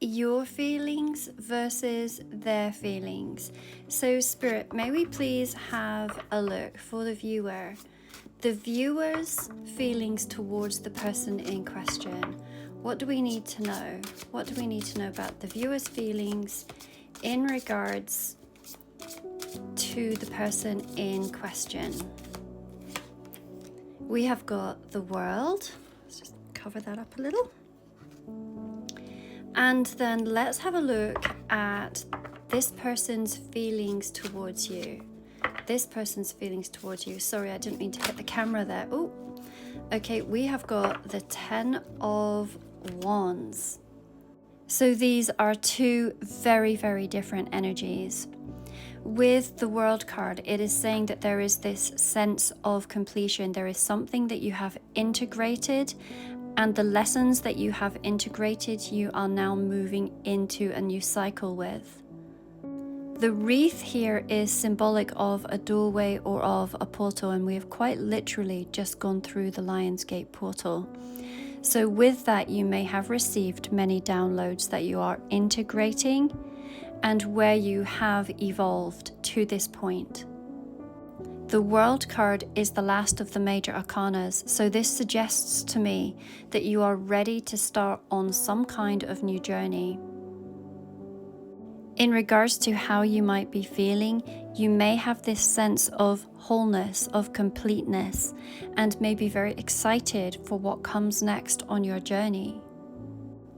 your feelings versus their feelings. So Spirit, may we please have a look for the viewer. The viewer's feelings towards the person in question. What do we need to know? What do we need to know about the viewer's feelings in regards to the person in question? We have got the World. Let's just cover that up a little. And then let's have a look at this person's feelings towards you. This person's feelings towards you. Sorry, I didn't mean to hit the camera there. Oh, okay, we have got the 10 of Wands. So these are two very, very different energies. With the World card, it is saying that there is this sense of completion. There is something that you have integrated, and the lessons that you have integrated, you are now moving into a new cycle with. The wreath here is symbolic of a doorway or of a portal, and we have quite literally just gone through the Lionsgate portal. So with that, you may have received many downloads that you are integrating and where you have evolved to this point. The World card is the last of the major arcanas, so this suggests to me that you are ready to start on some kind of new journey. In regards to how you might be feeling, you may have this sense of wholeness, of completeness, and may be very excited for what comes next on your journey.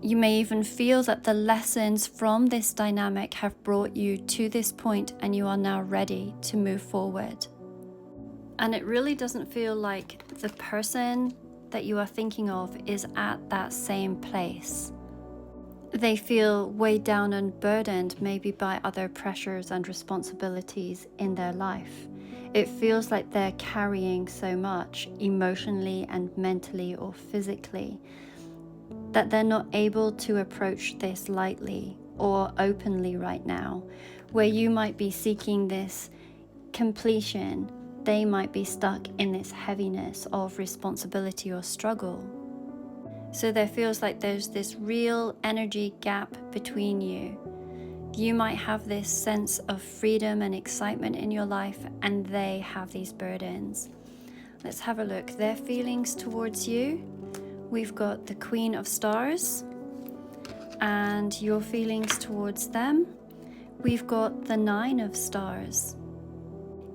You may even feel that the lessons from this dynamic have brought you to this point and you are now ready to move forward. And it really doesn't feel like the person that you are thinking of is at that same place. They feel weighed down and burdened maybe by other pressures and responsibilities in their life. It feels like they're carrying so much emotionally and mentally or physically that they're not able to approach this lightly or openly right now. Where you might be seeking this completion, they might be stuck in this heaviness of responsibility or struggle. So there feels like there's this real energy gap between you. You might have this sense of freedom and excitement in your life, and they have these burdens. Let's have a look. Their feelings towards you. We've got the Queen of Stars, and your feelings towards them. We've got the Nine of Stars.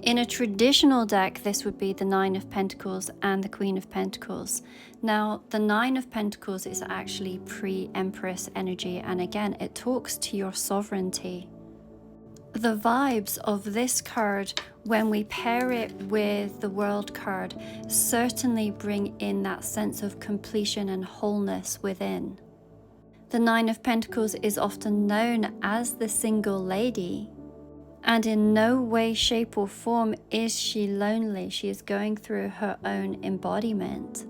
In a traditional deck, this would be the Nine of Pentacles and the Queen of Pentacles. Now, the Nine of Pentacles is actually pre-Empress energy, and again, it talks to your sovereignty. The vibes of this card, when we pair it with the World card, certainly bring in that sense of completion and wholeness within. The Nine of Pentacles is often known as the single lady. And in no way, shape or form is she lonely. She is going through her own embodiment.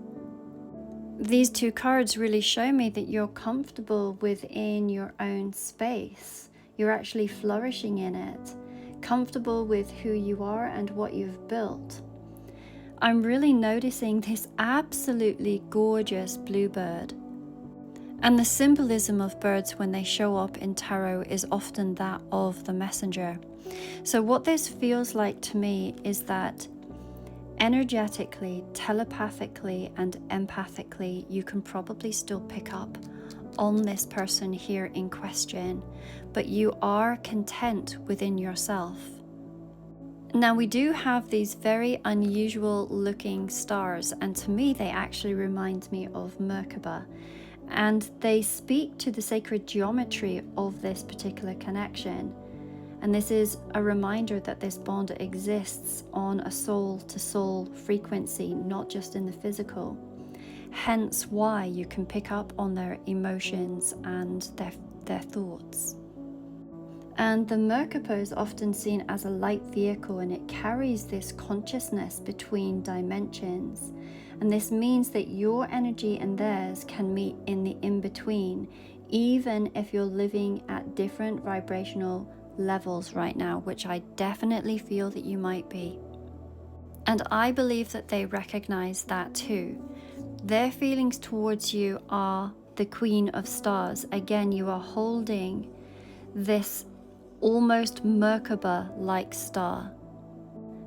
These two cards really show me that you're comfortable within your own space. You're actually flourishing in it, comfortable with who you are and what you've built. I'm really noticing this absolutely gorgeous bluebird. And the symbolism of birds when they show up in tarot is often that of the messenger. So what this feels like to me is that energetically, telepathically, and empathically, you can probably still pick up on this person here in question, but you are content within yourself. Now, we do have these very unusual looking stars, and to me they actually remind me of Merkaba, and they speak to the sacred geometry of this particular connection. And this is a reminder that this bond exists on a soul-to-soul frequency, not just in the physical. Hence why you can pick up on their emotions and their thoughts. And the Merkaba is often seen as a light vehicle, and it carries this consciousness between dimensions. And this means that your energy and theirs can meet in the in-between, even if you're living at different vibrational levels right now, which I definitely feel that you might be. And I believe that they recognize that too. Their feelings towards you are the Queen of Stars. Again, you are holding this almost Merkaba-like star.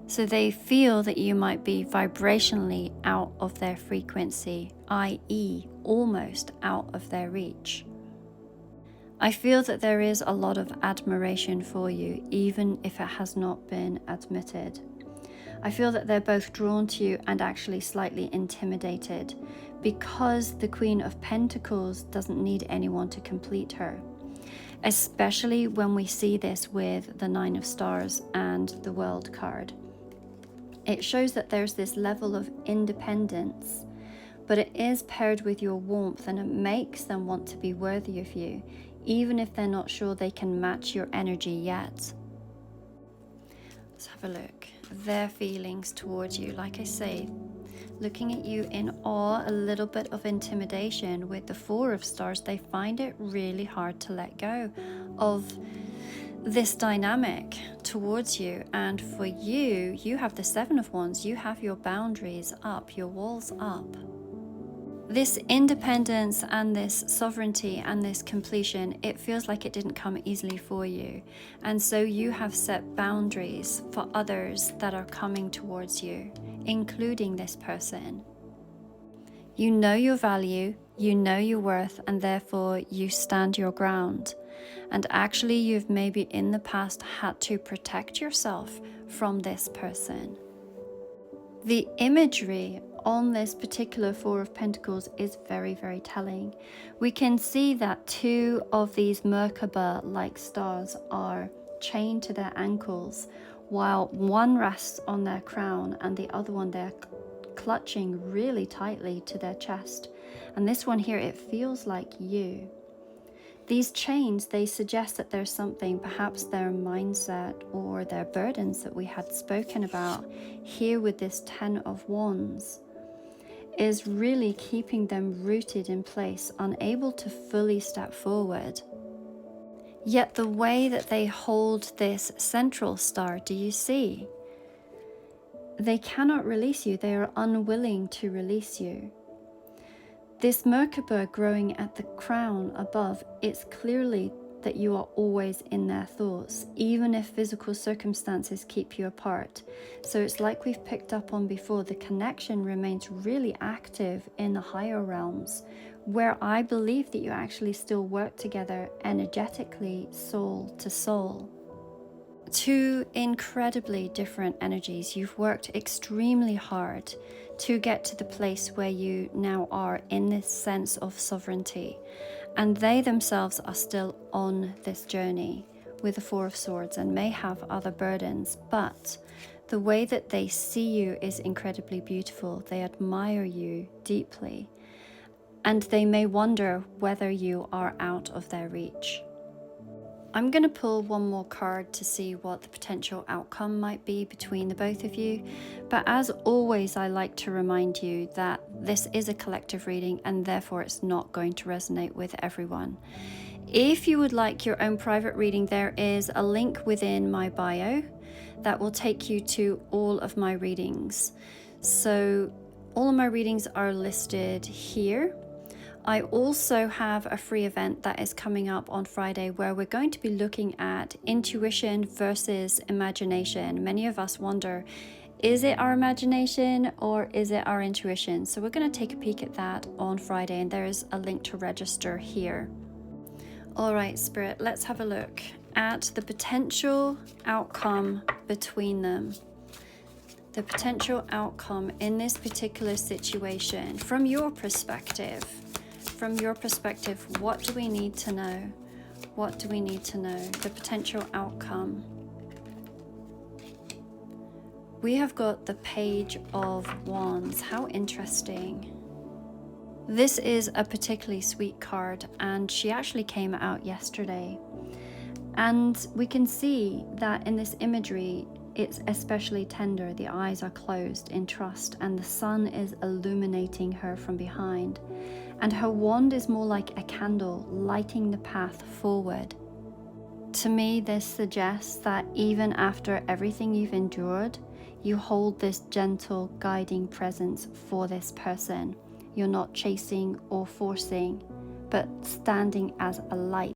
So they feel that you might be vibrationally out of their frequency, i.e., almost out of their reach. I feel that there is a lot of admiration for you, even if it has not been admitted. I feel that they're both drawn to you and actually slightly intimidated, because the Queen of Pentacles doesn't need anyone to complete her. Especially when we see this with the Nine of Stars and the World card. It shows that there's this level of independence, but it is paired with your warmth, and it makes them want to be worthy of you, even if they're not sure they can match your energy yet. Let's have a look. Their feelings towards you, like I say, looking at you in awe, a little bit of intimidation. With the Four of Stars, they find it really hard to let go of this dynamic towards you. And for you, you have the Seven of Wands. You have your boundaries up, your walls up. This independence and this sovereignty and this completion, it feels like it didn't come easily for you. And so you have set boundaries for others that are coming towards you, including this person. You know your value, you know your worth, and therefore you stand your ground. And actually, you've maybe in the past had to protect yourself from this person. The imagery on this particular Four of Pentacles is very, very telling. We can see that two of these Merkaba-like stars are chained to their ankles, while one rests on their crown and the other one they're clutching really tightly to their chest. And this one here, it feels like you. These chains, they suggest that there's something, perhaps their mindset or their burdens that we had spoken about here with this Ten of Wands, is really keeping them rooted in place, unable to fully step forward. Yet the way that they hold this central star, do you see? They cannot release you. They are unwilling to release you. This Merkaba growing at the crown above, it's clearly that you are always in their thoughts, even if physical circumstances keep you apart. So it's like we've picked up on before, the connection remains really active in the higher realms, where I believe that you actually still work together energetically, soul to soul. Two incredibly different energies. You've worked extremely hard to get to the place where you now are in this sense of sovereignty. And they themselves are still on this journey with the Four of Swords and may have other burdens, but the way that they see you is incredibly beautiful. They admire you deeply, and they may wonder whether you are out of their reach. I'm going to pull one more card to see what the potential outcome might be between the both of you. But as always, I like to remind you that this is a collective reading and therefore it's not going to resonate with everyone. If you would like your own private reading, there is a link within my bio that will take you to all of my readings. So all of my readings are listed here. I also have a free event that is coming up on Friday where we're going to be looking at intuition versus imagination. Many of us wonder, is it our imagination or is it our intuition? So we're going to take a peek at that on Friday, and there is a link to register here. All right, Spirit, let's have a look at the potential outcome between them. The potential outcome in this particular situation from your perspective. From your perspective, what do we need to know? What do we need to know? The potential outcome. We have got the Page of Wands. How interesting. This is a particularly sweet card, and she actually came out yesterday. And we can see that in this imagery, it's especially tender. The eyes are closed in trust, and the sun is illuminating her from behind. And her wand is more like a candle, lighting the path forward. To me, this suggests that even after everything you've endured, you hold this gentle, guiding presence for this person. You're not chasing or forcing, but standing as a light.